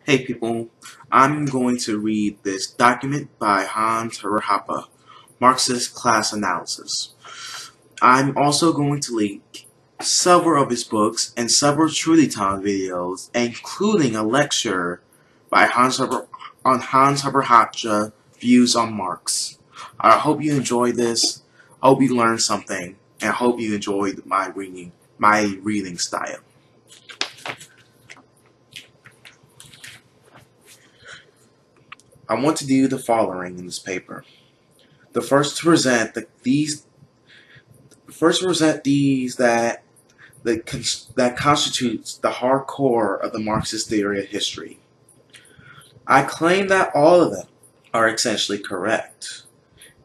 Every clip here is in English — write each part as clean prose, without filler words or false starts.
Hey people, I'm going to read this document by Herman Hoppe, Marxist Class Analysis. I'm also going to link several of his books and several Truediltom videos, including a lecture by Hans Hermann Hoppe views on Marx. I hope you enjoyed this, hope you learned something, and I hope you enjoyed my reading style. I want to do the following in this paper. The first to present these that constitutes the hardcore of the Marxist theory of history. I claim that all of them are essentially correct.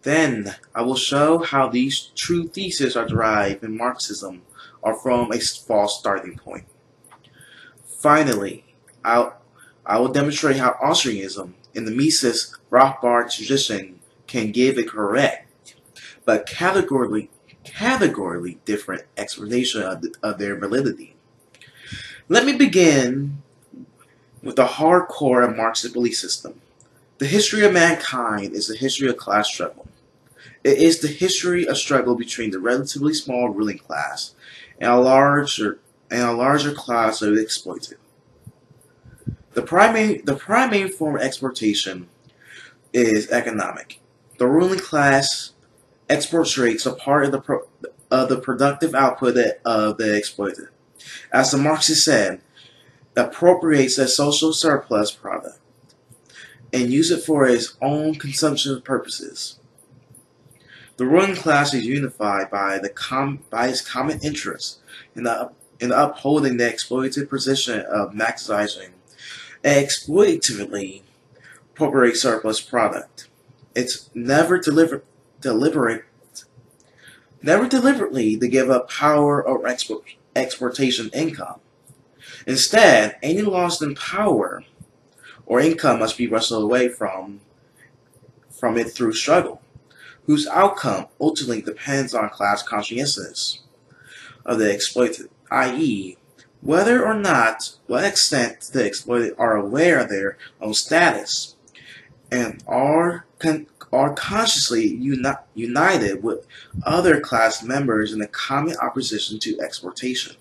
Then I will show how these true theses are derived in Marxism or from a false starting point. Finally, I will demonstrate how Austrianism in the Mises Rothbard tradition can give a correct but categorically different explanation of their validity. Let me begin with the hardcore of Marxist belief system. The history of mankind is the history of class struggle. It is the history of struggle between the relatively small ruling class and a larger class of the exploited. The primary form of exploitation is economic. The ruling class exploits a part of the productive output of the exploited. As the Marxist said, appropriates a social surplus product and use it for its own consumption purposes. The ruling class is unified by its common interest in upholding the exploited position of maximizing exploitatively appropriate surplus product. It's never deliberately to give up power or exportation income. Instead, any loss in power or income must be wrestled away from it through struggle, whose outcome ultimately depends on class consciousness of the exploited, i.e., whether or not, what extent the exploited are aware of their own status and are consciously united with other class members in a common opposition to exploitation.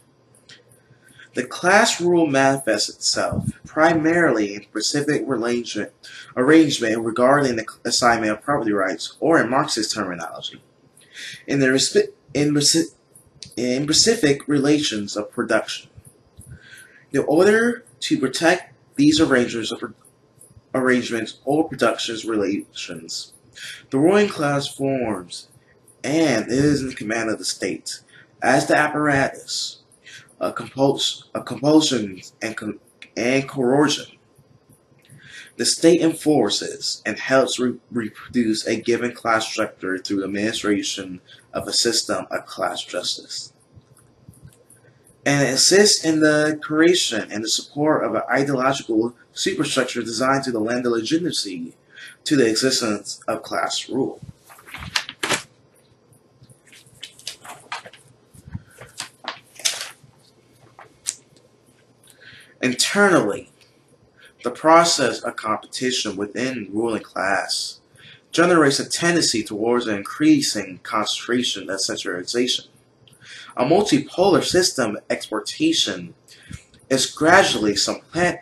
The class rule manifests itself primarily in specific arrangement regarding the assignment of property rights, or in Marxist terminology, in specific relations of production. In order to protect these arrangements or production relations, the ruling class forms and is in command of the state as the apparatus of compulsion and coercion. The state enforces and helps reproduce a given class structure through administration of a system of class justice, and assists in the creation and the support of an ideological superstructure designed to lend a legitimacy to the existence of class rule. Internally, the process of competition within the ruling class generates a tendency towards an increasing concentration and centralization. A multipolar system of exportation is gradually supplanted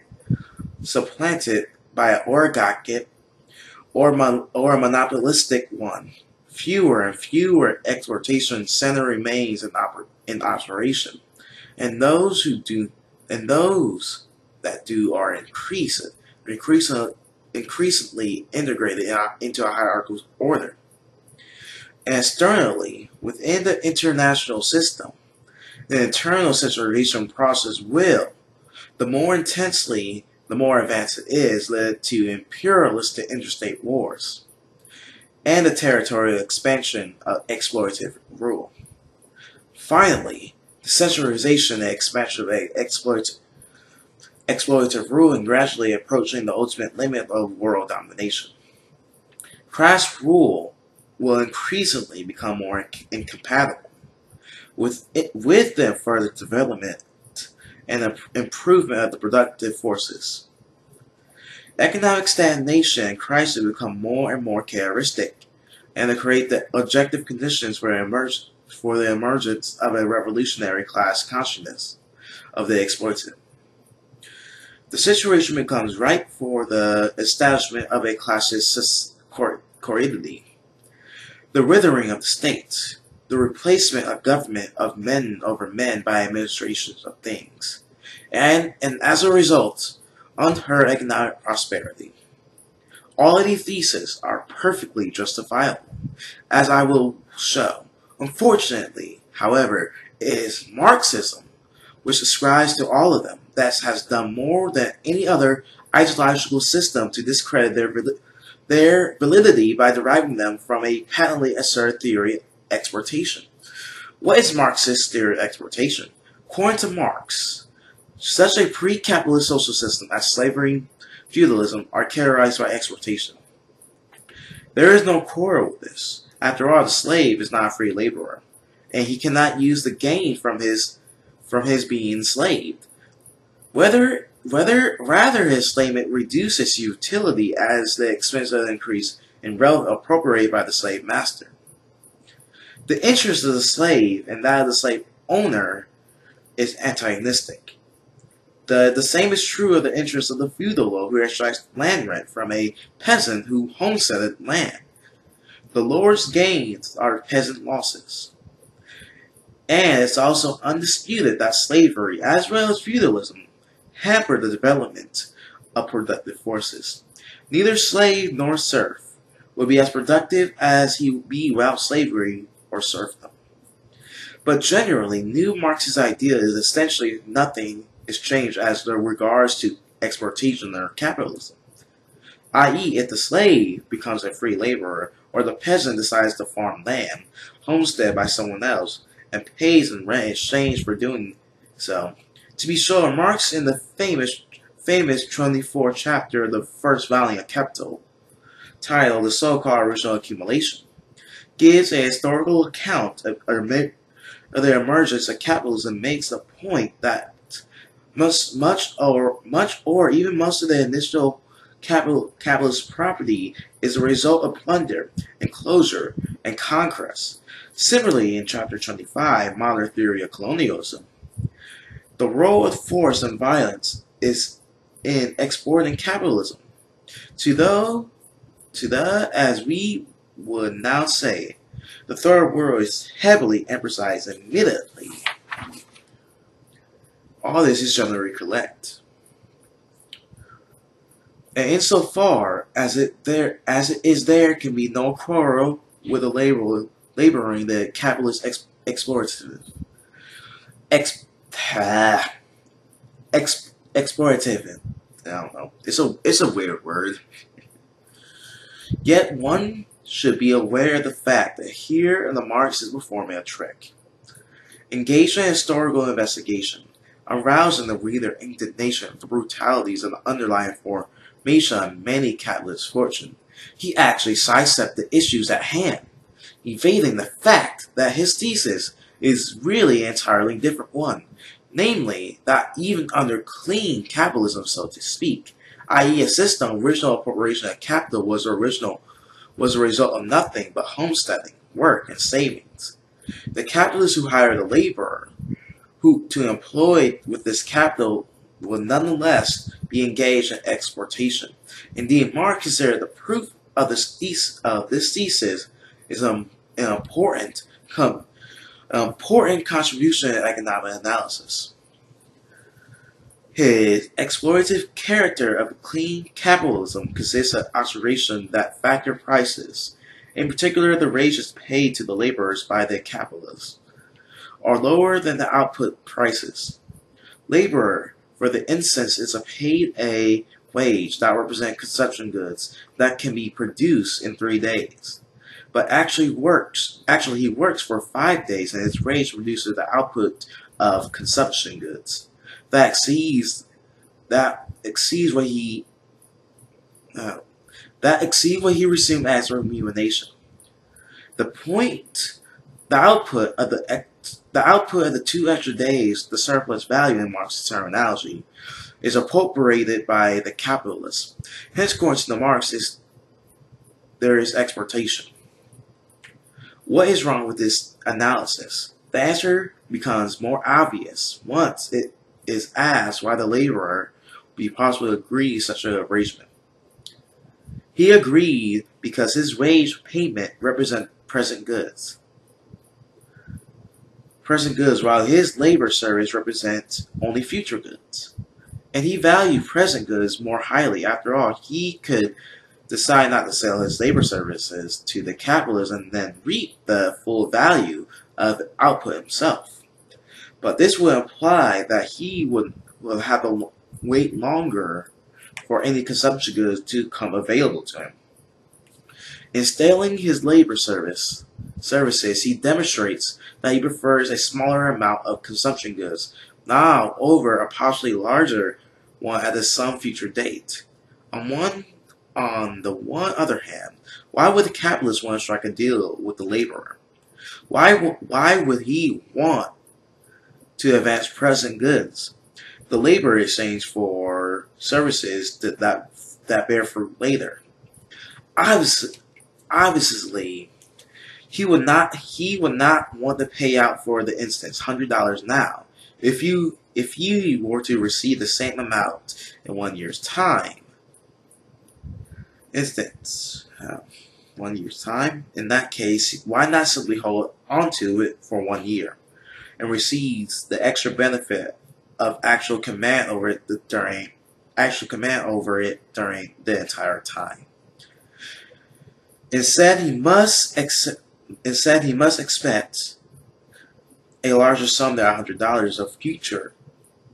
by an oligarchic or a monopolistic one. Fewer and fewer exportation center remains in operation, and those that do are increasingly integrated into a hierarchical order. And externally, within the international system, the internal centralization process will, the more intensely, the more advanced it is, lead to imperialistic interstate wars and the territorial expansion of exploitative rule. Finally, the centralization and expansion of exploitative rule and gradually approaching the ultimate limit of world domination. Class rule will increasingly become more incompatible with the further development and improvement of the productive forces. Economic stagnation and crisis become more and more characteristic, and to create the objective conditions for the emergence of a revolutionary class consciousness of the exploited. The situation becomes ripe for the establishment of a classist corridity, the withering of the state, the replacement of government of men over men by administrations of things, and as a result, unheard economic prosperity. All of these theses are perfectly justifiable, as I will show. Unfortunately, however, it is Marxism which ascribes to all of them that has done more than any other ideological system to discredit their validity by deriving them from a patently absurd theory of exploitation. What is Marxist theory of exploitation? According to Marx, such a pre-capitalist social system as slavery and feudalism are characterized by exploitation. There is no quarrel with this. After all, the slave is not a free laborer, and he cannot use the gain from his being enslaved. Rather his enslavement reduces utility as the expense of the increase in wealth appropriated by the slave master. The interest of the slave and that of the slave owner is antagonistic. The same is true of the interest of the feudal lord who extracts land rent from a peasant who homesteaded land. The lord's gains are peasant losses. And it's also undisputed that slavery, as well as feudalism, hampered the development of productive forces. Neither slave nor serf would be as productive as he would be without slavery or serfdom. But generally, new Marxist idea is essentially nothing is changed as regards to exploitation or capitalism. I.e., if the slave becomes a free laborer, or the peasant decides to farm land, homestead by someone else, and pays in rent in exchange for doing so. To be sure, Marx in the famous 24th chapter of the first volume of Capital, titled The So-Called Original Accumulation, gives a historical account of the emergence of capitalism, makes the point that much or even most of the initial capitalist property is a result of plunder, enclosure, and conquest. Similarly, in Chapter 25, Modern Theory of Colonialism, the role of force and violence is in exporting capitalism as we would now say, the third world is heavily emphasized immediately. All this is generally correct. And insofar as it can be no quarrel with the laboring the capitalist exploitative. I don't know. It's a weird word. Yet one should be aware of the fact that here the Marx is performing a trick. Engaged in historical investigation, arousing the reader indignation of the brutalities of the underlying formation of many capitalist fortune, he actually sidestepped the issues at hand, evading the fact that his thesis is really an entirely different one, namely that even under clean capitalism, so to speak, i.e. a system of original appropriation of capital was a result of nothing but homesteading, work, and savings. The capitalists who hire the laborer to employ with this capital will nonetheless be engaged in exportation. Indeed, Marx considered the proof of this thesis is an important contribution in economic analysis. His exploitative character of clean capitalism consists of observation that factor prices, in particular the wages paid to the laborers by the capitalists, are lower than the output prices. Laborer, for the instance, is paid a wage that represents consumption goods that can be produced in 3 days, but actually he works for 5 days, and his wage reduces the output of consumption goods that exceeds what he received as remuneration. The output of the 2 extra days, the surplus value in Marx's terminology, is appropriated by the capitalist. Hence, according to the Marxists, there is exploitation. What is wrong with this analysis? The answer becomes more obvious once it is asked why the laborer would be possibly agree to such an arrangement. He agreed because his wage payment represents present goods. While his labor service represents only future goods. And he valued present goods more highly. After all, he could decide not to sell his labor services to the capitalist and then reap the full value of output himself. But this would imply that he would have to wait longer for any consumption goods to come available to him. In selling his labor services, he demonstrates that he prefers a smaller amount of consumption goods now over a possibly larger one at some future date. On the one other hand, why would the capitalist want to strike a deal with the laborer? Why would he want to advance present goods? The labor exchange for services that bear fruit later. Obviously, he would not want to pay out, for the instance, $100 now. If you were to receive the same amount in 1 year's time. In that case, why not simply hold onto it for 1 year and receives the extra benefit of actual command over it during the entire time? Instead, he must expect a larger sum than $100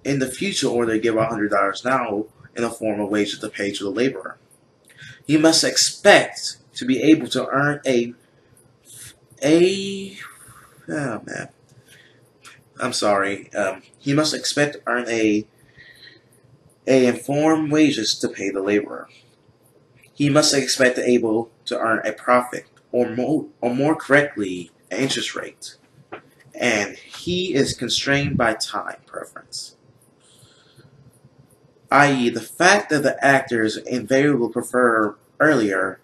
in the future, or they give $100 now in the form of wages to pay to the laborer. He must expect to be able to earn he must expect to earn a informed wages to pay the laborer. He must expect to be able to earn a profit, or more correctly, an interest rate. And he is constrained by time preference, i.e. the fact that the actors invariably prefer later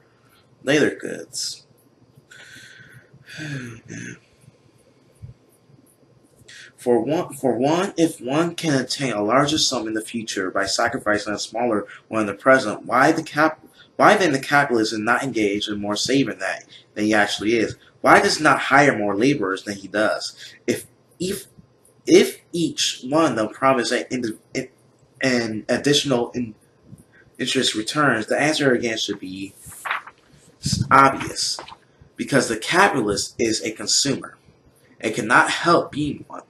goods. For one, if one can attain a larger sum in the future by sacrificing a smaller one in the present, why then the capitalist is not engaged in more saving than he actually is? Why does he not hire more laborers than he does? If each one of them promises an additional interest returns, the answer again should be obvious. Because the capitalist is a consumer and cannot help being one.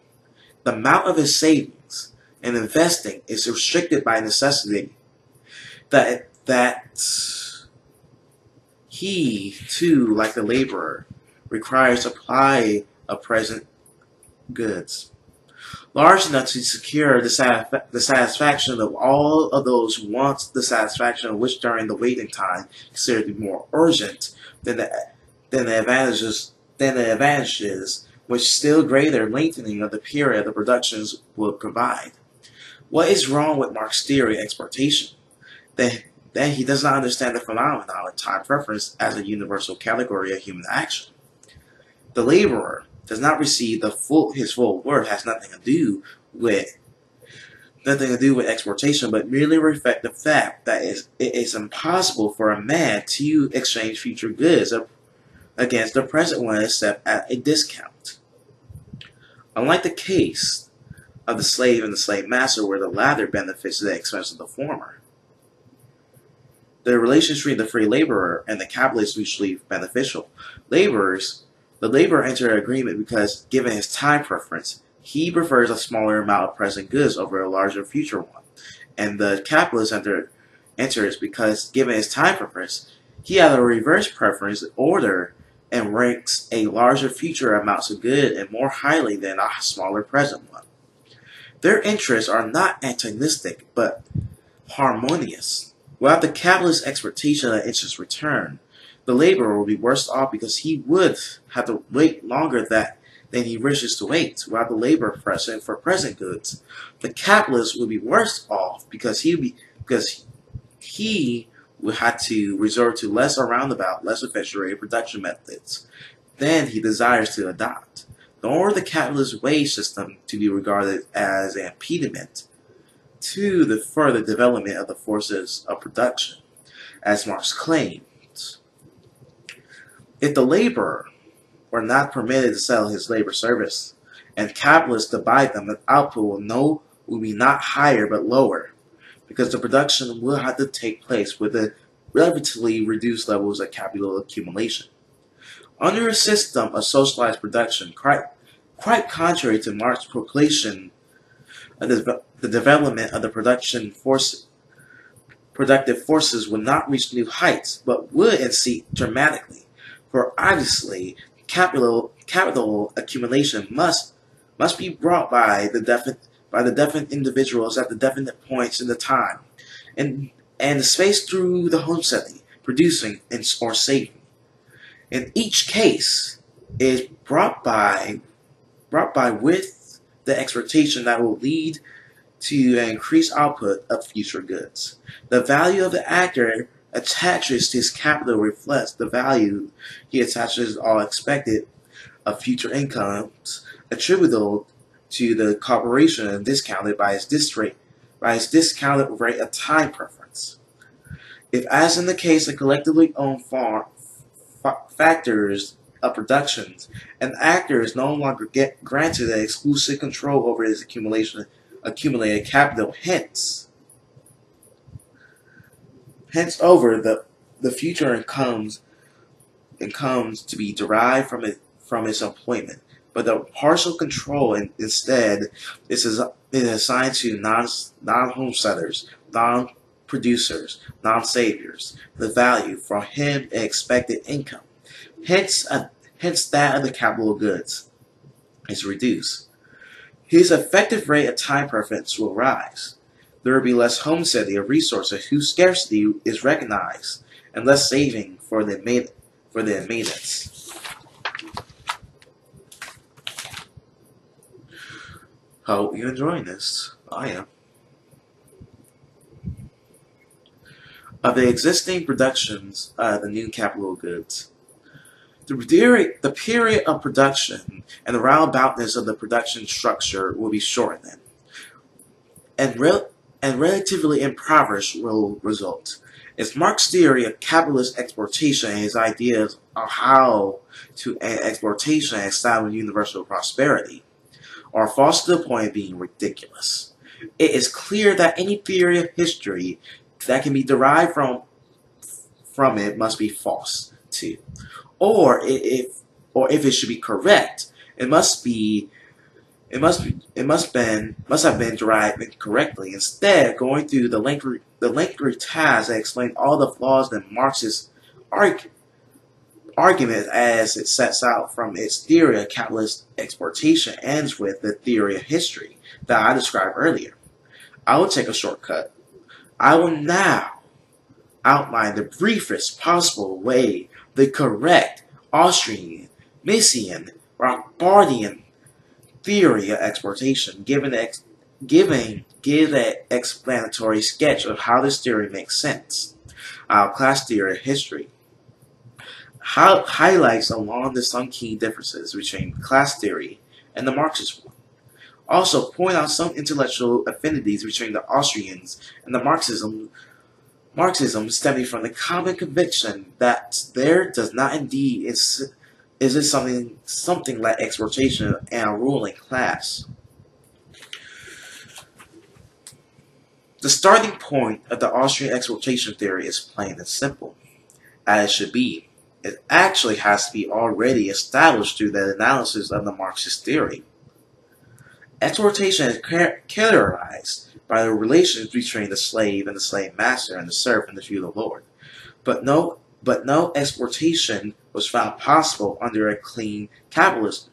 The amount of his savings and investing is restricted by necessity. That he, too, like the laborer, requires supply of present goods, large enough to secure the satisfaction of all of those who want the satisfaction of which during the waiting time considered to be more urgent than the advantages which still greater lengthening of the period of productions would provide. What is wrong with Marx's theory of exploitation? That he does not understand the phenomenon of time preference as a universal category of human action. The laborer does not receive his full worth, has nothing to do with exploitation, but merely reflect the fact that it is impossible for a man to exchange future goods against the present one except at a discount. Unlike the case of the slave and the slave master, where the latter benefits at the expense of the former, the relationship between the free laborer and the capitalist is mutually beneficial. The laborer enters an agreement because, given his time preference, he prefers a smaller amount of present goods over a larger future one. And the capitalist enters because, given his time preference, he has a reverse preference order and ranks a larger future amounts of good and more highly than a smaller present one. Their interests are not antagonistic, but harmonious. Without the capitalist's expectation of interest return, the laborer will be worse off because he would have to wait longer then he wishes to wait while the labor present for present goods. The capitalist would be worse off because he would have to resort to less roundabout, less efficient production methods than he desires to adopt. Nor the capitalist wage system to be regarded as an impediment to the further development of the forces of production, as Marx claims. If the laborer were not permitted to sell his labor service, and capitalists to buy them, the output will be not higher but lower, because the production will have to take place with a relatively reduced levels of capital accumulation. Under a system of socialized production, quite contrary to Marx's proclamation of the development of the productive forces would not reach new heights, but would exceed dramatically. For obviously, capital accumulation must be brought by the definite individuals at the definite points in the time, and the space through the homesteading, producing, or saving. In each case, is brought by with the expectation that will lead to an increased output of future goods. The value of the actor attaches to his capital reflects the value he attaches to all expected of future incomes attributable to the corporation and discounted by its discounted rate of time preference. If, as in the case of collectively owned factors of productions, an actor is no longer granted the exclusive control over his accumulated capital, hence over the future incomes to be derived from his employment, but the partial control instead is assigned to non-homesteaders, non-producers, non-saviors, the value from him expected income. Hence that of the capital goods is reduced. His effective rate of time preference will rise. There will be less homesteading of resources whose scarcity is recognized, and less saving for their maintenance. Hope you're enjoying this. I am. Of the existing productions of the new capital goods, the period of production and the roundaboutness of the production structure will be shortened, and relatively impoverished will result. It's Marx's theory of capitalist exploitation and his ideas of how to end exploitation and establish universal prosperity are false to the point of being ridiculous. It is clear that any theory of history that can be derived from it must be false too. Or if it should be correct, it must have been derived incorrectly. Instead, going through the lengthy task that explains all the flaws in Marx's argument as it sets out from its theory of capitalist exploitation ends with the theory of history that I described earlier. I will take a shortcut. I will now outline the briefest possible way the correct Austrian, Miesian, Rothbardian theory of exploitation, give an explanatory sketch of how this theory makes sense. Our class theory of history highlights along the some key differences between class theory and the Marxist one. Also point out some intellectual affinities between the Austrians and the Marxism stemming from the common conviction that there does not indeed exist something like exploitation and a ruling class. The starting point of the Austrian exploitation theory is plain and simple, as it should be. It actually has to be already established through the analysis of the Marxist theory. Exploitation is characterized by the relations between the slave and the slave master and the serf and the feudal lord. But no exploitation was found possible under a clean capitalism.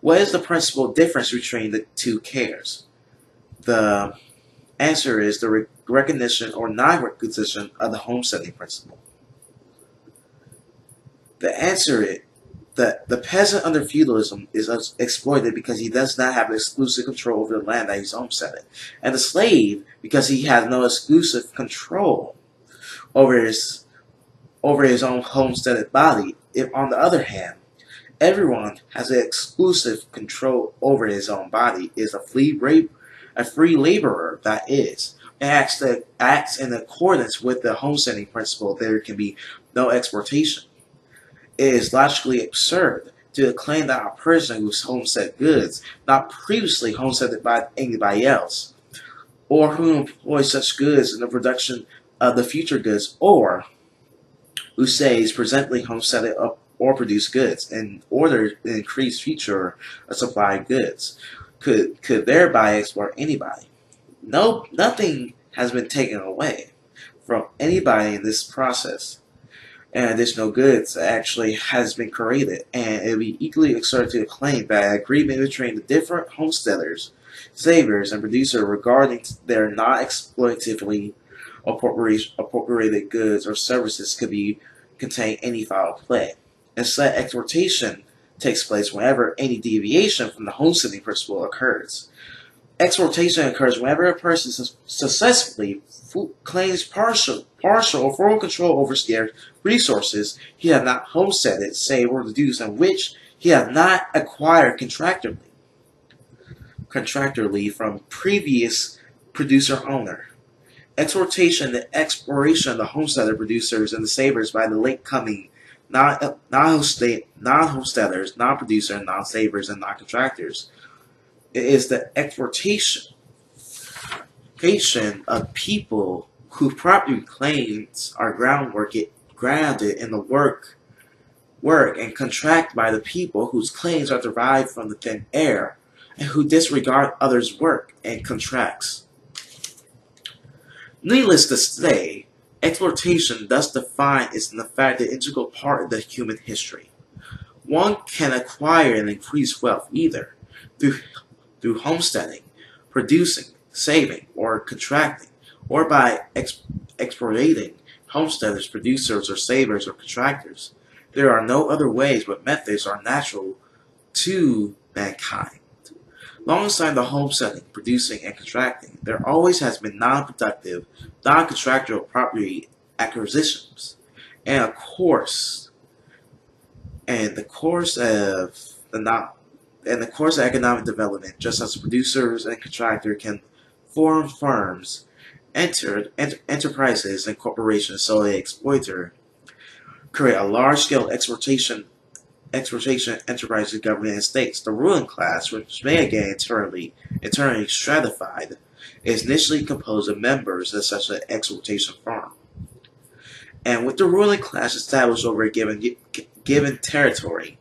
What is the principal difference between the two cares? The answer is the recognition or non-recognition of the homesteading principle. The answer The peasant under feudalism is exploited because he does not have exclusive control over the land that he's homesteaded, and the slave because he has no exclusive control over his own homesteaded body. If, on the other hand, everyone has exclusive control over his own body, is a free laborer, that is, and acts in accordance with the homesteading principle, there can be no exportation. It is logically absurd to claim that a person who homestead goods not previously homesteaded by anybody else, or who employs such goods in the production of the future goods, or who says presently homesteaded or produce goods in order to increase future supply of goods, could thereby exploit anybody. No, nothing has been taken away from anybody in this process, and additional goods actually has been created, and it would be equally absurd to claim that agreement between the different homesteaders, savers, and producers regarding their not-exploitatively appropriated goods or services could contain any foul play. Instead, exportation takes place whenever any deviation from the homesteading principle occurs. Exportation occurs whenever a person successfully claims partial or full control over scarce resources he has not homesteaded, saved, or deduced, and which he has not acquired contractually from previous producer-owner. Exportation and exploration of the homesteader, producers, and the savers by the late coming non-homesteaders, non-producers, non-savers, and non-contractors. It is the exportation of people whose property claims are grounded in the work and contract by the people whose claims are derived from the thin air and who disregard others' work and contracts. Needless to say, exploitation thus defined is in fact an integral part of the human history. One can acquire and increase wealth either through homesteading, producing, saving, or contracting, or by exploiting homesteaders, producers, or savers, or contractors. There are no other ways but methods are natural to mankind. Alongside the homesteading, producing, and contracting, there always has been non-productive, non-contractual property acquisitions, and the course of economic development, just as producers and contractors can form firms, enterprises, and corporations, so the exploiter create a large-scale exportation enterprises, government, and states. The ruling class, which may again internally stratified, is initially composed of members of such an exportation firm. And with the ruling class established over a given territory,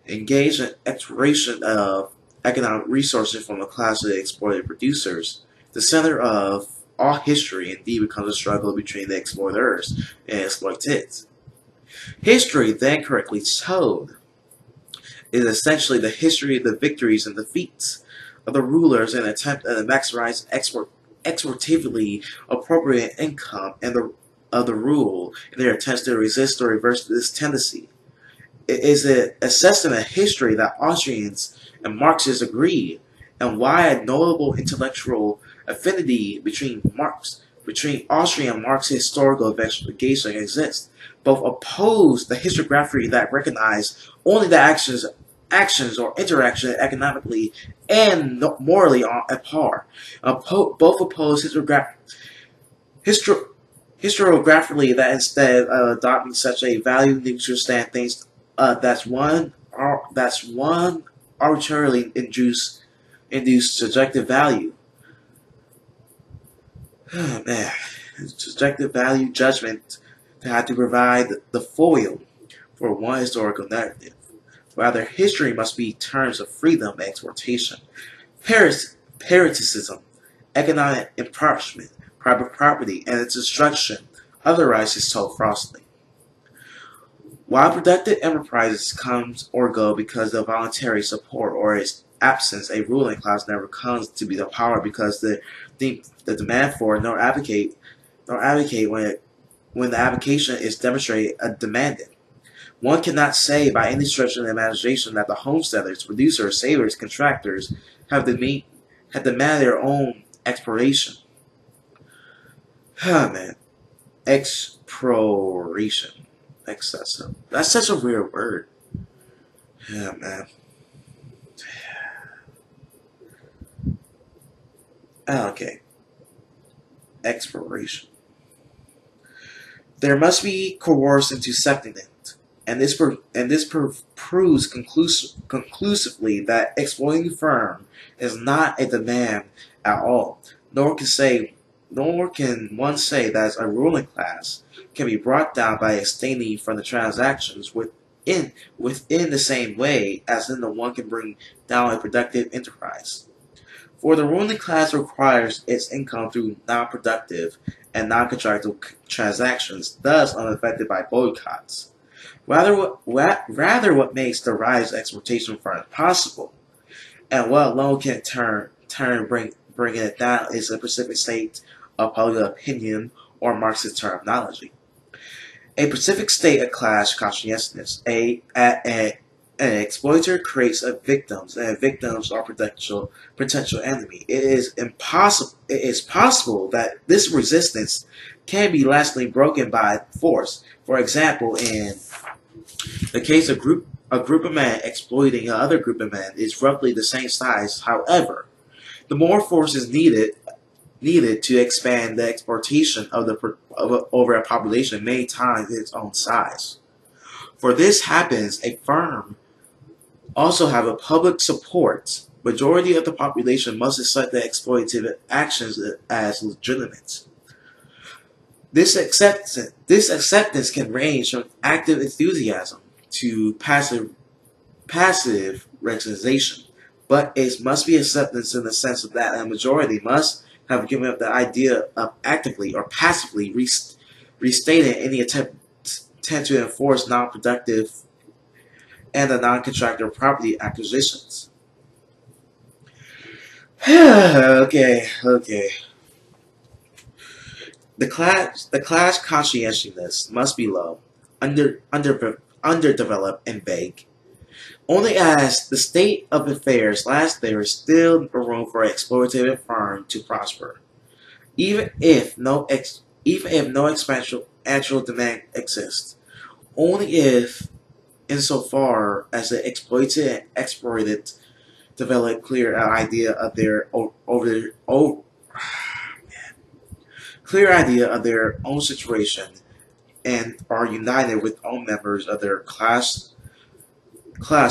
engaged in exploration of economic resources from a class of exploited producers, the center of all history indeed becomes a struggle between the exploiters and exploited. History, then correctly told, is essentially the history of the victories and defeats of the rulers in an attempt to maximize exportively appropriate income of the rule in their attempts to resist or reverse this tendency. It is an assessment of history that Austrians and Marxists agree, and why a notable intellectual affinity between Austrian and Marxist historical investigation exists. Both oppose the historiography that recognize only the actions or interaction economically and morally at par. Both oppose historiographically that instead of adopting such a value-neutral stand, thinks that's one arbitrarily induced subjective value. Oh, man, subjective value judgment to have to provide the foil for one historical narrative. Rather, history must be terms of freedom and exportation, parasitism, economic impoverishment, private property, and its destruction. Otherwise, is told falsely. While productive enterprises comes or go because of voluntary support or its absence, a ruling class never comes to be the power because the demand for it nor advocate when the application is demonstrated demanded. One cannot say by any stretch of the imagination that the homesteaders, producers, savers, contractors have demanded their own exploration. Man. Expropriation. Excessive. That's such a weird word. Yeah, man. Okay. Expropriation. There must be coerced into accepting it, and this proves conclusively that exploiting the firm is not a demand at all. Nor can one say that a ruling class can be brought down by abstaining from the transactions within the same way as in the one can bring down a productive enterprise. For the ruling class requires its income through non-productive and non-contractual transactions, thus unaffected by boycotts. Rather, what makes the rise of exploitation firms possible, and what alone can bringing it down, is a specific state of public opinion or Marxist terminology. A specific state of class consciousness. An exploiter creates a victims, and victims are potential enemy. It is possible that this resistance can be lastingly broken by force. For example, in the case of a group of men exploiting another group of men is roughly the same size. However, the more force is needed to expand the exploitation over a population many times its own size. For this happens, a firm also have a public support. Majority of the population must accept the exploitative actions as legitimate. This acceptance can range from active enthusiasm to passive resignation, but it must be acceptance in the sense that a majority must have given up the idea of actively or passively restating any attempt to enforce non-productive and the non-contractor property acquisitions. Okay. The class conscientiousness must be low, underdeveloped, and vague. Only as the state of affairs lasts there is still room for an exploitative firm to prosper, even if no actual demand exists. Only if, insofar as the exploited and exploited develop clear idea of their own situation and are united with all members of their class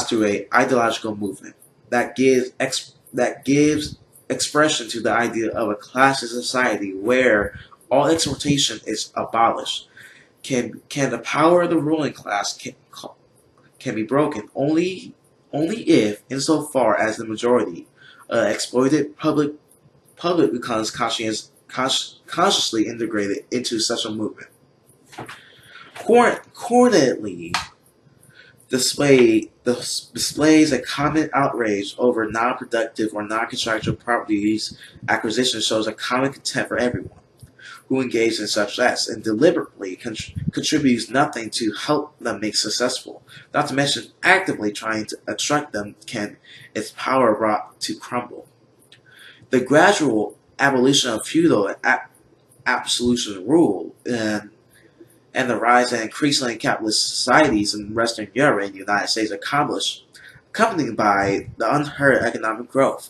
to a ideological movement that gives expression to the idea of a classist society where all exploitation is abolished. Can the power of the ruling class can be broken only if, insofar as the majority exploited public becomes consciously integrated into such a movement. Coordinately displays a common outrage over non-productive or non-contractual properties acquisition shows a common contempt for everyone who engaged in such acts and deliberately contributes nothing to help them make successful, not to mention actively trying to obstruct them can its power brought to crumble. The gradual abolition of feudal and absolute rule and the rise of increasingly capitalist societies in Western Europe and the United States accompanied by the unheard economic growth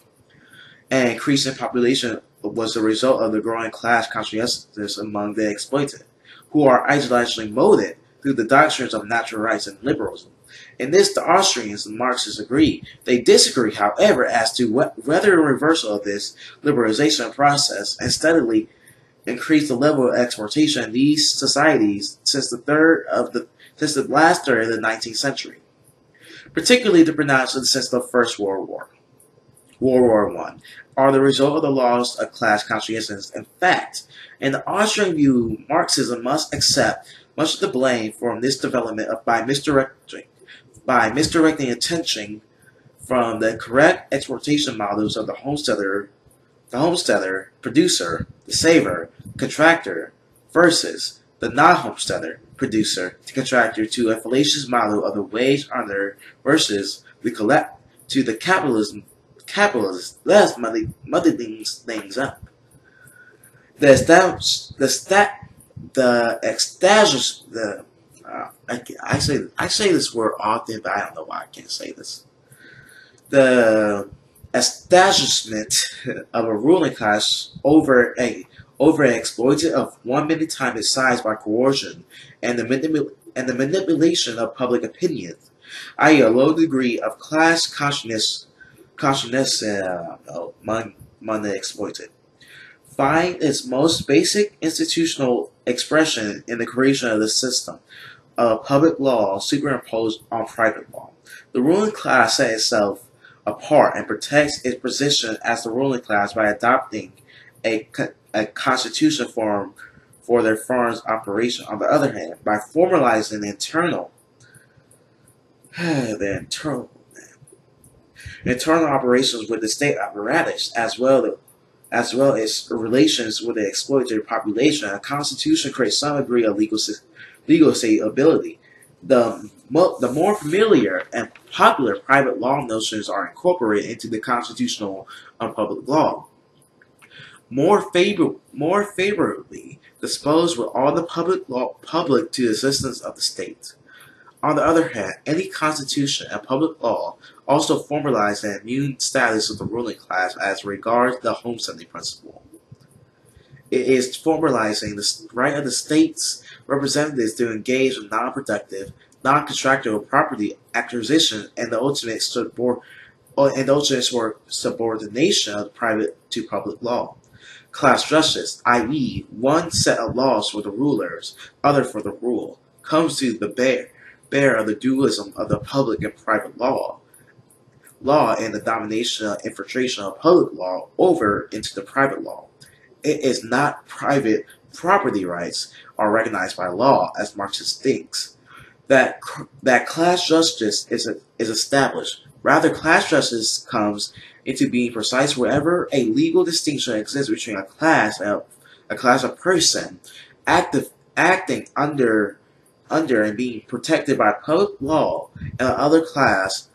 and increasing population was the result of the growing class consciousness among the exploited, who are ideologically molded through the doctrines of natural rights and liberalism. In this, the Austrians and Marxists agree. They disagree, however, as to whether a reversal of this liberalization process and steadily increase the level of exploitation in these societies since the last third of the 19th century, particularly the pronouncement since the First World War I, are the result of the loss of class consciousness. In fact, in the Austrian view, Marxism must accept much of the blame for this development by misdirecting attention from the correct exploitation models of the homesteader, producer, the saver, contractor, versus the non-homesteader, producer, to contractor to a fallacious model of the wage earner versus the capitalist. Let's muddy things up. The establish the stat the establish the I say this word often, but I don't know why I can't say this. The establishment of a ruling class over an exploited of 1 million times its size by coercion and the manipulation of public opinion, i.e., a low degree of class consciousness among the exploited, find its most basic institutional expression in the creation of the system of public law superimposed on private law. The ruling class set itself apart and protects its position as the ruling class by adopting a constitution form for their firm's operation. On the other hand, by formalizing the internal operations with the state apparatus, as well as relations with the exploited population, a constitution creates some degree of legal state ability. The more familiar and popular private law notions are incorporated into the constitutional public law. More favorably disposed with all the public to the assistance of the state. On the other hand, any constitution and public law also formalize the immune status of the ruling class as regards the homesteading principle. It is formalizing the right of the state's representatives to engage in non-productive, non-contractual property acquisition and the ultimate subordination of the private to public law. Class justice, i.e., one set of laws for the rulers, other for the rule, comes to the bear of the dualism of the public and private law and the domination and infiltration of public law over into the private law. It is not private property rights are recognized by law, as Marxist thinks, that class justice is established. Rather, class justice comes into being precise wherever a legal distinction exists between a class of person acting under and being protected by public law and another class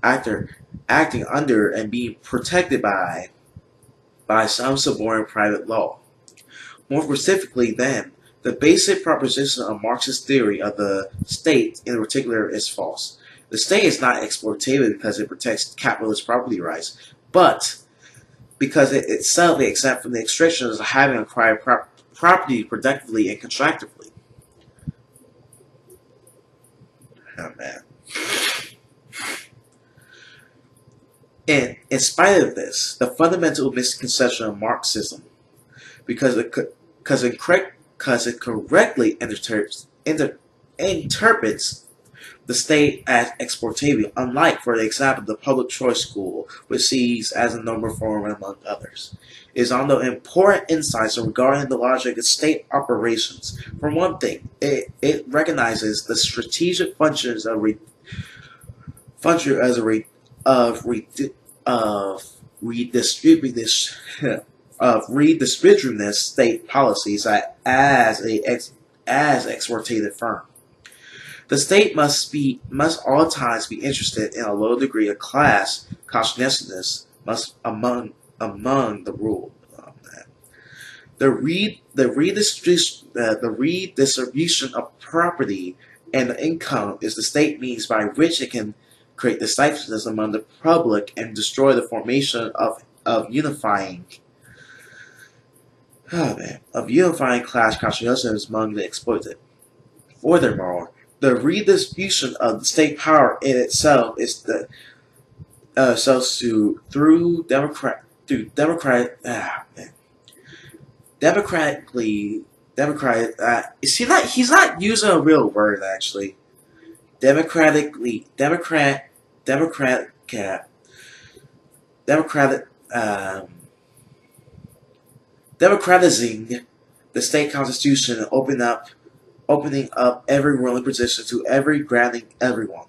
acting under and being protected by some subordinate private law. More specifically, then, the basic proposition of Marxist theory of the state in particular is false. The state is not exploitative because it protects capitalist property rights, but because it itself is exempt from the restrictions of having acquired property productively and constructively. Oh, man. And in spite of this, the fundamental misconception of Marxism, because it correctly interprets the state as exploitative, unlike, for example, the public choice school, which sees as a normal form among others, is on the important insights regarding the logic of state operations. For one thing, it recognizes the strategic functions of redistributing this state policies as exploitative firm. The state must all times be interested in a low degree of class consciousness among the rule. The redistribution of property and income is the state means by which it can create decisiveness among the public and destroy the formation of unifying class consciousness among the exploited. Furthermore, the redistribution of the state power in itself is he's not using a real word actually. Democratizing the state constitution and opening up every ruling position to granting everyone.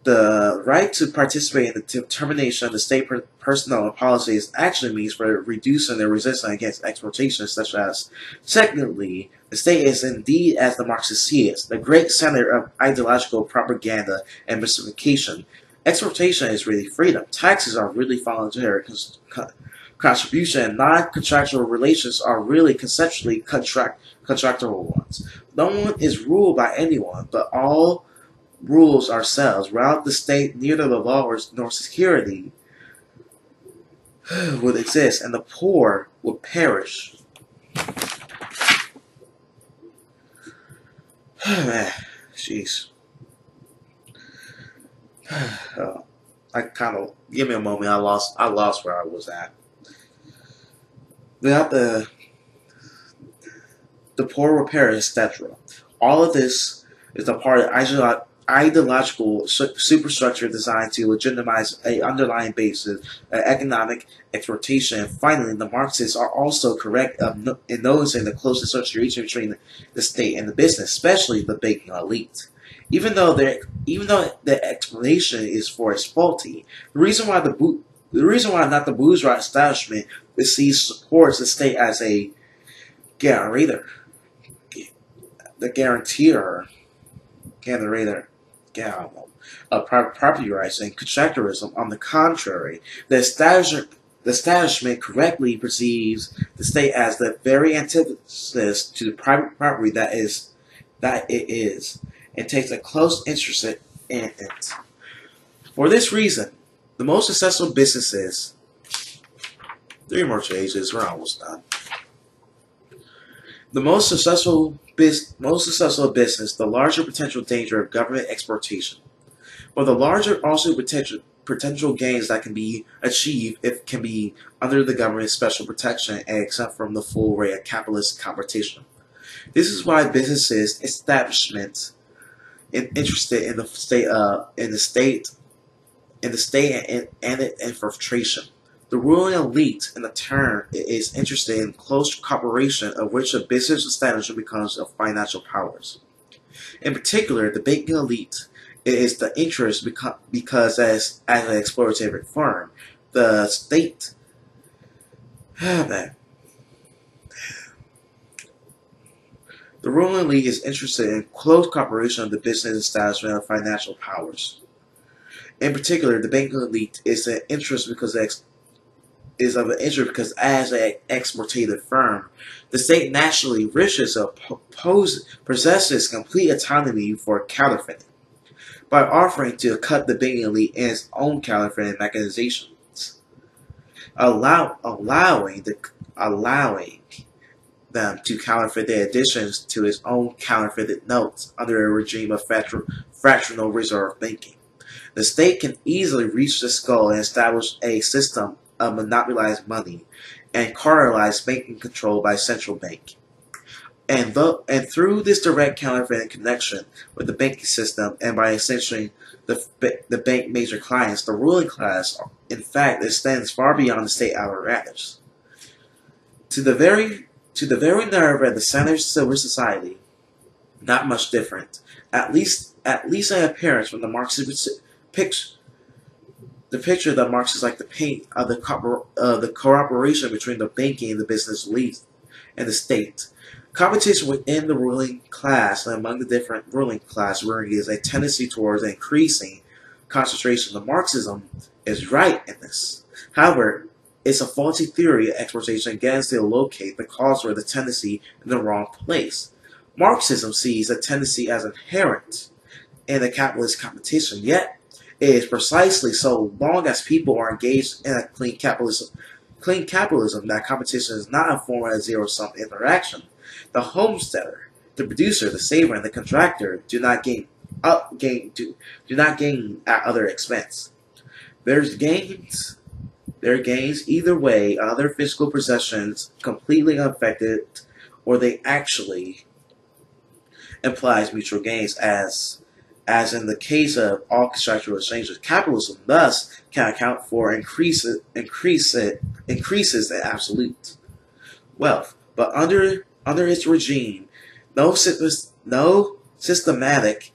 The right to participate in the determination of the state personnel and policies actually means for reducing their resistance against exploitation, such as, secondly, the state is indeed, as the Marxists see it, the great center of ideological propaganda and mystification. Exploitation is really freedom. Taxes are really voluntary. Contribution and non-contractual relations are really conceptually contractual ones. No one is ruled by anyone, but all rules ourselves. Without the state, neither the law nor security would exist, and the poor would perish. Man, jeez. I kind of give me a moment. I lost where I was at. Without the poor will perish, etc. All of this is a part of ideological superstructure designed to legitimize an underlying basis of economic exploitation. And finally, the Marxists are also correct in noticing the close association between the state and the business, especially the banking elite. Even though the explanation is for its faulty, the reason why not the bourgeois establishment supports the state as a guarantor, of private property rights and contractorism. On the contrary, the establishment correctly perceives the state as the very antithesis to the private property that it is, and takes a close interest in it. For this reason, the most successful businesses, 3 more pages, we're almost done. The most successful business, the larger potential danger of government exploitation. But the larger also potential gains that can be achieved if it can be under the government's special protection and exempt from the full rate of capitalist competition. This is why businesses, establishments, interested in the state and infiltration. The ruling elite, in turn, is interested in close cooperation, of which a business establishment becomes of financial powers. In particular, the banking elite is the interest because as an exploitative firm, the state. The ruling elite is interested in close cooperation of the business establishment of financial powers. In particular, the banking elite is an interest because as an exploitative firm, the state naturally wishes to possesses complete autonomy for counterfeiting by offering to cut the banking elite in its own counterfeiting mechanizations, allowing them to counterfeit the additions to its own counterfeited notes under a regime of fractional reserve banking. The state can easily reach this goal and establish a system of monopolized money and cartelized banking control by central bank. And through this direct counterfeiting connection with the banking system and by essentially the bank major clients, the ruling class, in fact, extends far beyond the state apparatus. To the very nerve at the center of civil society, not much different, at least in appearance from the Marxist picture. The picture that Marxists like to paint of the cooperation between the banking and the business elite and the state. Competition within the ruling class and among the different ruling class is a tendency towards increasing concentration. The Marxism is right in this. However, it's a faulty theory of exploitation against to locate the cause or the tendency in the wrong place. Marxism sees a tendency as inherent in the capitalist competition, yet it is precisely so long as people are engaged in a clean capitalism that competition is not a form of a zero-sum interaction. The homesteader, the producer, the saver, and the contractor do not gain at other expense. There are gains either way. Other physical possessions completely unaffected, or they actually implies mutual gains, as in the case of all contractual exchanges. Capitalism thus can account for increases in absolute wealth, but under its regime, no systematic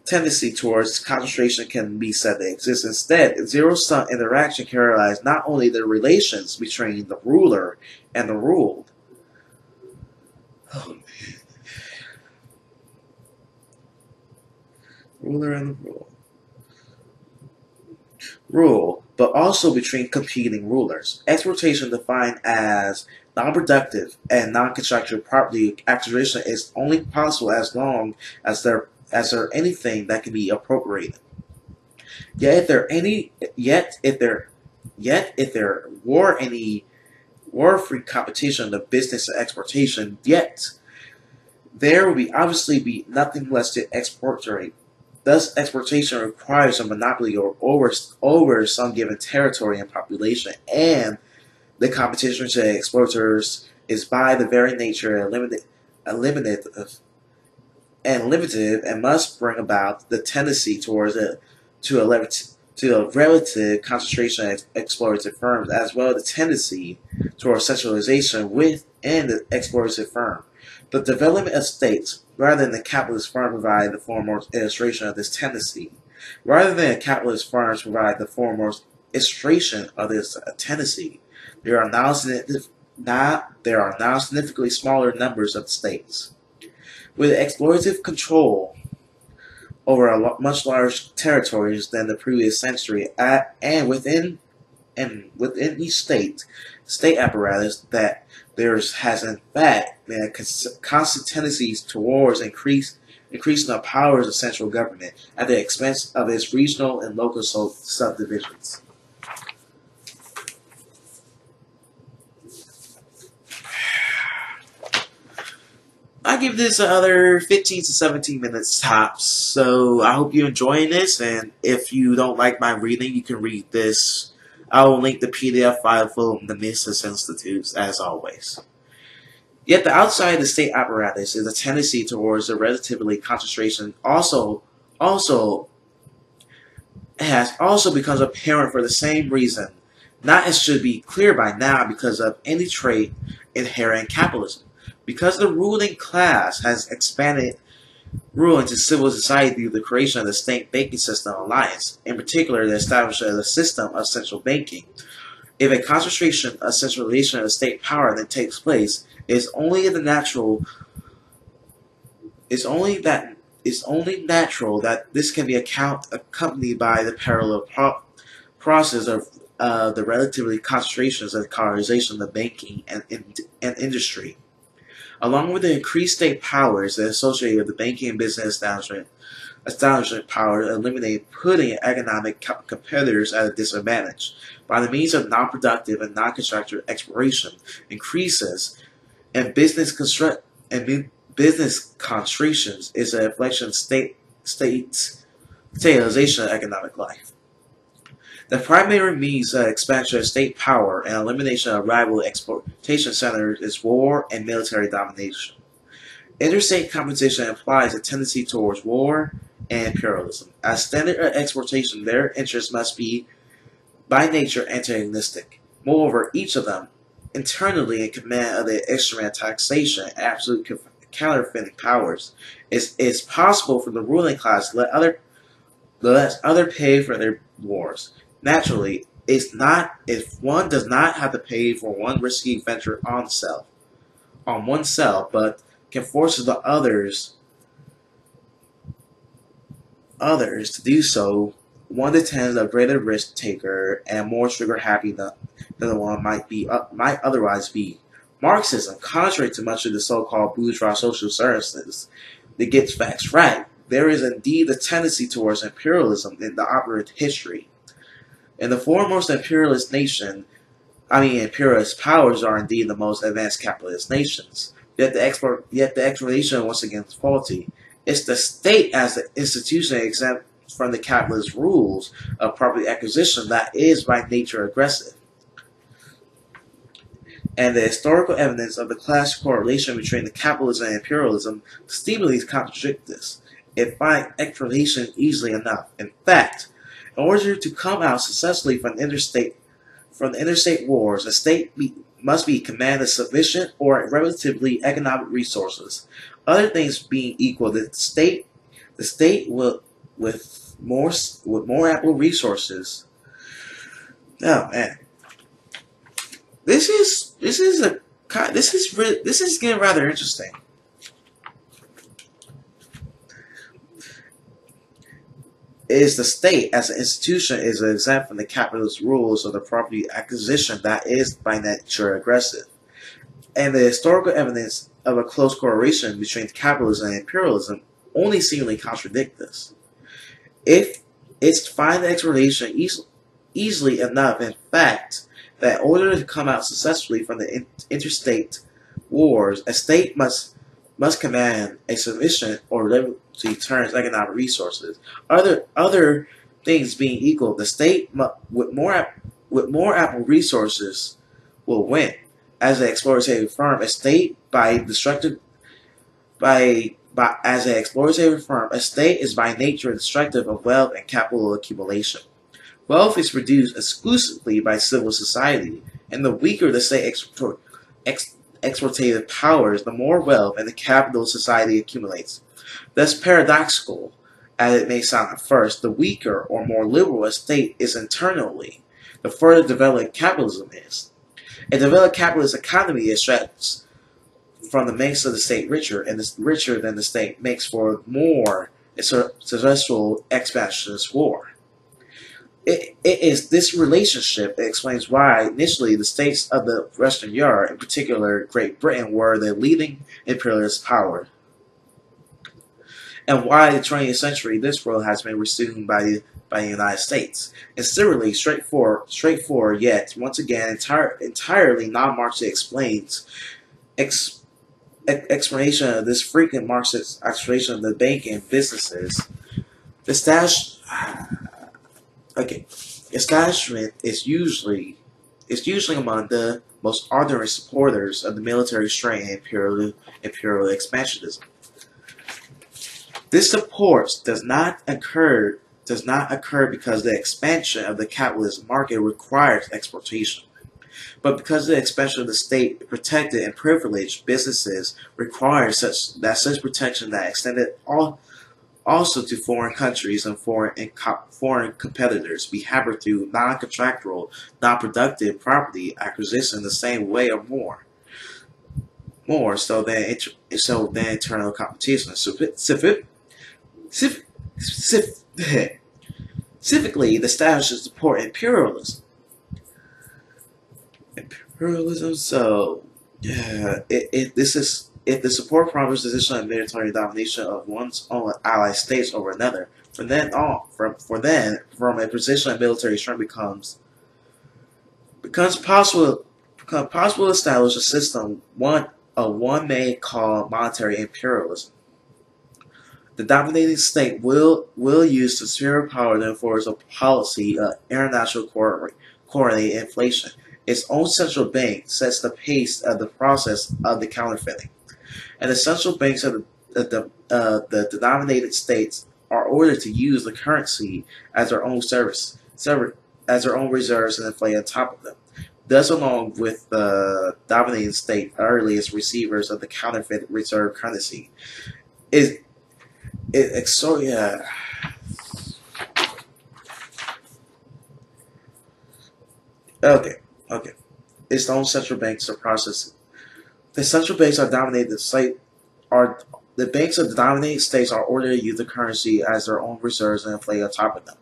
tendency towards concentration can be said to exist. Instead, zero-sum interaction characterizes not only the relations between the ruler and the ruled, ruler and the rule, but also between competing rulers. Exploitation defined as non-productive and non-constructive property acquisition is only possible as long as there anything that can be appropriated. Yet if there were any war-free competition of business and exportation, yet there would obviously be nothing less to exportate. Thus, exportation requires a monopoly over some given territory and population, and the competition to exporters is by the very nature limited and must bring about the tendency towards to a relative concentration of exploitative firms, as well as the tendency towards centralization within the exploitative firm. The development of states, rather than the capitalist firm, provide the foremost illustration of this tendency. Rather than capitalist firms provide the foremost illustration of this tendency, there are now significantly smaller numbers of states. With exploitative control over much larger territories than the previous century, and within each state apparatus, that there has in fact been a constant tendencies towards increasing the powers of central government at the expense of its regional and local subdivisions. I give this another 15 to 17 minutes tops, so I hope you're enjoying this, and if you don't like my reading, you can read this. I will link the PDF file from the Mises Institutes, as always. Yet the outside of the state apparatus is a tendency towards a relatively concentration has also becomes apparent for the same reason, not as should be clear by now because of any trait inherent in capitalism. Because the ruling class has expanded rule into civil society through the creation of the state banking system alliance, in particular the establishment of the system of central banking. If a concentration of centralization of state power then takes place, it is only natural that this can be accompanied by the parallel process of the relatively concentrations of colonization of banking and industry. Along with the increased state powers that associated with the banking and business establishment power eliminate putting economic competitors at a disadvantage by the means of non-productive and non-constructive exploration increases and business concentrations is a reflection of statization of economic life. The primary means of expansion of state power and elimination of rival exploitation centers is war and military domination. Interstate competition implies a tendency towards war and imperialism. As standard of exportation, their interests must be by nature antagonistic. Moreover, each of them, internally in command of the instrument of taxation and absolute counterfeiting powers, it's possible for the ruling class to let other pay for their wars. Naturally, it's not if one does not have to pay for one risky venture on oneself, but can force the others to do so. One tends a greater risk taker and more trigger happy than the one might otherwise be. Marxism, contrary to much of the so-called bourgeois social services, that gets facts right. There is indeed a tendency towards imperialism in the operative history. In the foremost imperialist powers are indeed the most advanced capitalist nations. Yet the explanation once again is faulty. It's the state as the institution exempt from the capitalist rules of property acquisition that is by nature aggressive. And the historical evidence of the class correlation between the capitalism and imperialism steadily contradict this. It finds explanation easily enough. In fact, in order to come out successfully from the interstate wars, a state must be commanded sufficient or relatively economic resources. Other things being equal, the state with more ample resources. Oh man, this is getting rather interesting. Is the state as an institution is exempt from the capitalist rules of the property acquisition that is by nature aggressive, and the historical evidence of a close correlation between capitalism and imperialism only seemingly contradict this. If it's to find the explanation easily enough, in fact, that in order to come out successfully from the interstate wars, a state must command a sufficient or relatively terms economic resources. Other things being equal, the state with more ample resources will win. As an exploitative firm, a state as an exploitative firm, a state is by nature destructive of wealth and capital accumulation. Wealth is produced exclusively by civil society, and the weaker the state exploitative powers, the more wealth and the capital society accumulates. Thus paradoxical as it may sound at first, the weaker or more liberal a state is internally, the further developed capitalism is. A developed capitalist economy extracts from the makes of the state richer, and the richer than the state makes for more successful expansionist war. It is this relationship that explains why initially the states of the Western Europe, in particular Great Britain, were the leading imperialist power, and why in the 20th century this role has been resumed by the United States. It's similarly straightforward, yet once again entirely non-Marxist explanation of this frequent Marxist exploitation of the banking businesses. The establishment is usually among the most ardent supporters of the military strain and imperial expansionism. This support does not occur because the expansion of the capitalist market requires exportation, but because the expansion of the state protected and privileged businesses requires such protection that extended also to foreign countries and foreign competitors be hampered through non-contractual, non-productive property acquisition the same way or more so than internal competition. Specifically, the establishment support imperialism. So if the support promises position of military domination of one's own allied states over another, from a position of military strength becomes possible to establish a system one may call monetary imperialism. The dominating state will use the superior power to enforce a policy of international coordinated inflation. Its own central bank sets the pace of the process of the counterfeiting, and the central banks of the denominated states are ordered to use the currency as their own reserves and inflate on top of them. Thus, along with the dominating state, the earliest receivers of the counterfeit reserve currency Okay. Its own central banks are processing. The central banks are dominated. The banks of the dominated states are ordered to use the currency as their own reserves and inflate on top of them.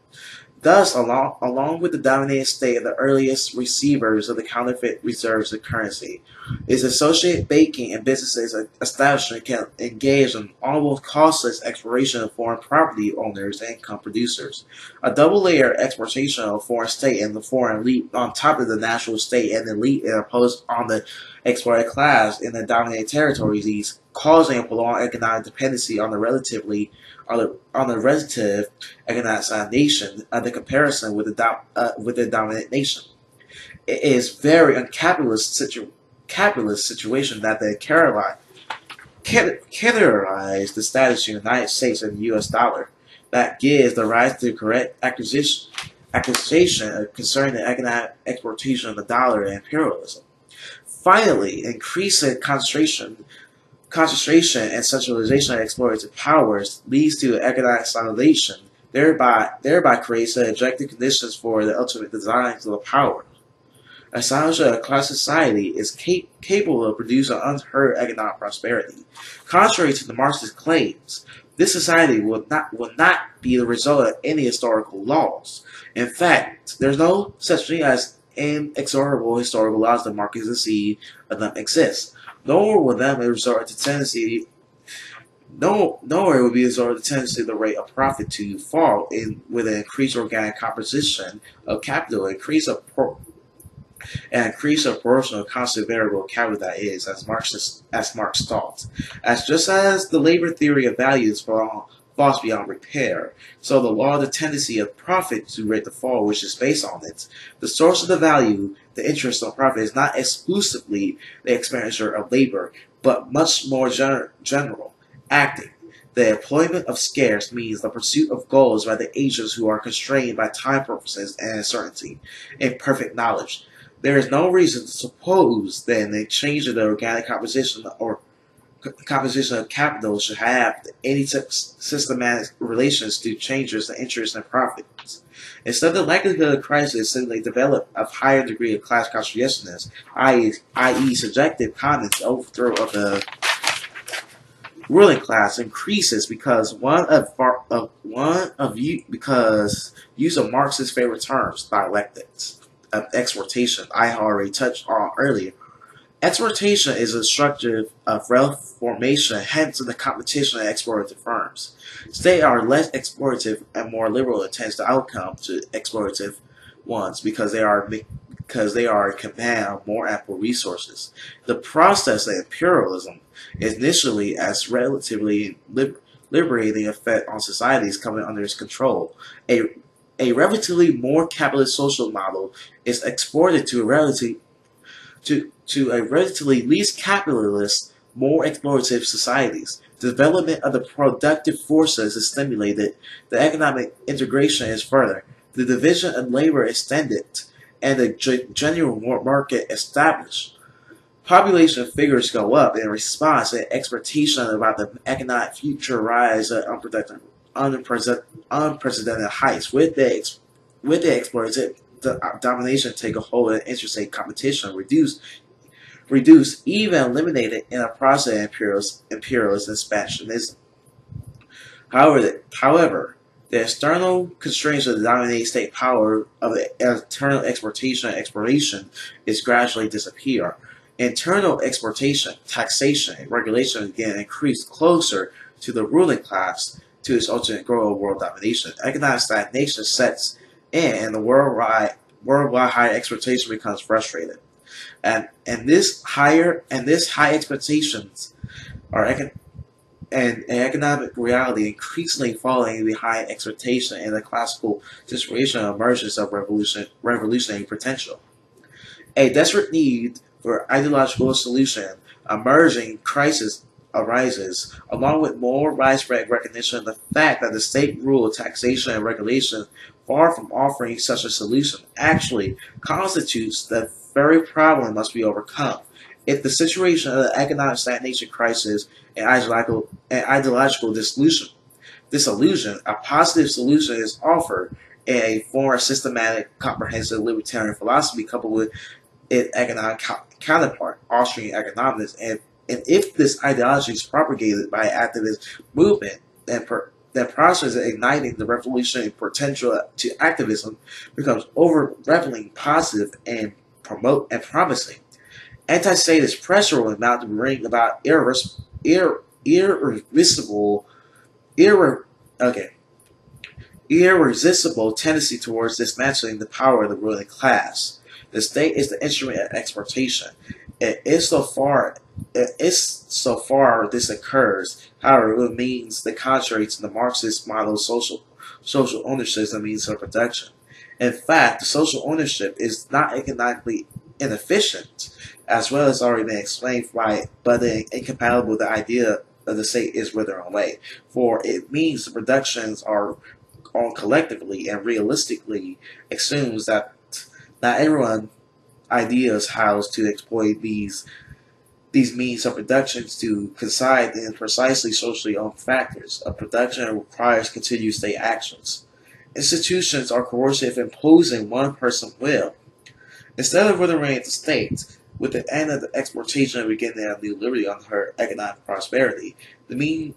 Thus, along with the dominated state, the earliest receivers of the counterfeit reserves of currency, its associated banking and businesses establishment can engage in almost costless exploration of foreign property owners and income producers. A double layer exploitation of foreign state and the foreign elite on top of the national state and the elite imposed on the exploited class in the dominated territories, causing a prolonged economic dependency on the relative economic side of the nation under comparison with the dominant nation. It is very uncapitalist situation that they characterize the status of the United States and the U.S. dollar that gives the rise to the correct accusation concerning the economic exploitation of the dollar and imperialism. Finally, increasing concentration and centralization of exploitative powers leads to economic stagnation thereby creates the objective conditions for the ultimate designs of the power. Establishing a class society is capable of producing unheard economic prosperity. Contrary to the Marxist claims, this society will not be the result of any historical laws. In fact, there's no such thing as inexorable historical laws that Marxists see of them exist. Nor will them resort to tendency. Nor it would be resort to tendency the rate of profit to fall with an increased organic composition of capital, increase of proportional constant variable capital that is, as Marx thought. As just as the labor theory of values falls beyond repair, so the law of the tendency of profit to rate the fall, which is based on it. The source of the value, the interest on profit, is not exclusively the expenditure of labor, but much more general, acting. The employment of scarce means the pursuit of goals by the agents who are constrained by time purposes and uncertainty, imperfect knowledge. There is no reason to suppose then that change in the organic composition of capital should have any systematic relations to changes in interest and profits. Instead, the likelihood of crisis simply develop a higher degree of class consciousness, i.e., subjective comments overthrow of the ruling class increases because because use of Marx's favorite terms, dialectics of exportation, I already touched on earlier. Exportation is instructive of wealth formation, hence the competition of exploitative firms. They are less exploitative and more liberal intends the outcome to exploitative ones because they are in command of more ample resources. The process of imperialism initially as relatively liberating effect on societies coming under its control. A relatively more capitalist social model is exported to a relatively least capitalist, more exploitative societies. The development of the productive forces is stimulated, the economic integration is further, the division of labor extended, and the general market established. Population figures go up in response to expectation about the economic future rise at unprecedented heights. With the exploitative domination take a hold of interstate competition, reduce, even eliminated in a process of imperialist expansionism. However, the external constraints of the dominating state power of the internal exportation and exploration is gradually disappear. Internal exportation, taxation, and regulation again increase closer to the ruling class to its ultimate goal of world domination. Economic stagnation sets in, and the worldwide high expectation becomes frustrated. And this high expectations are economic reality increasingly falling behind expectation and the classical situation of emergence of revolutionary potential. A desperate need for ideological solution, emerging crisis arises, along with more widespread recognition of the fact that the state rule, taxation, and regulation, far from offering such a solution, actually constitutes the very problem must be overcome. If the situation of the economic stagnation crisis and ideological disillusion, a positive solution is offered in a form of systematic, comprehensive libertarian philosophy coupled with its economic counterpart, Austrian economics, and if this ideology is propagated by an activist movement, then the process of igniting the revolutionary potential to activism becomes overwhelmingly positive and promising. Anti-statist pressure will amount to bring about irresistible tendency towards dismantling the power of the ruling class. The state is the instrument of exportation. It is so far this occurs, however, it means the contrary to the Marxist model of social ownership as a means of production. In fact, the social ownership is not economically inefficient, as well as already been explained by, but incompatible with the idea of the state is withering away. For it means the productions are owned collectively and realistically assumes that not everyone ideas how to exploit these these means of production to coincide in precisely socially owned factors of production and requires continuous state actions. Institutions are coercive, imposing one person's will. Instead of ordering the state, with the end of the exportation and beginning of new liberty on her economic prosperity, the means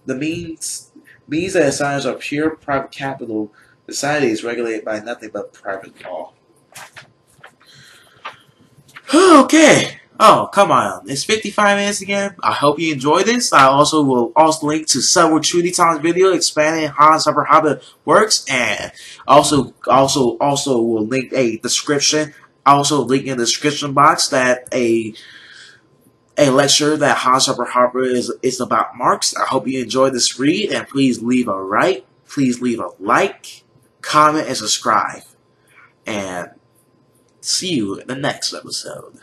that assigns are pure private capital. Society is regulated by nothing but private law. Okay. Oh, come on. It's 55 minutes again. I hope you enjoyed this. I will link to several Truediltom's video explaining how Herman Hoppe works, and also will link a description. Also link in the description box that a lecture that Herman Hoppe is about Marx. I hope you enjoyed this read, and please leave a like, comment, and subscribe. And see you in the next episode.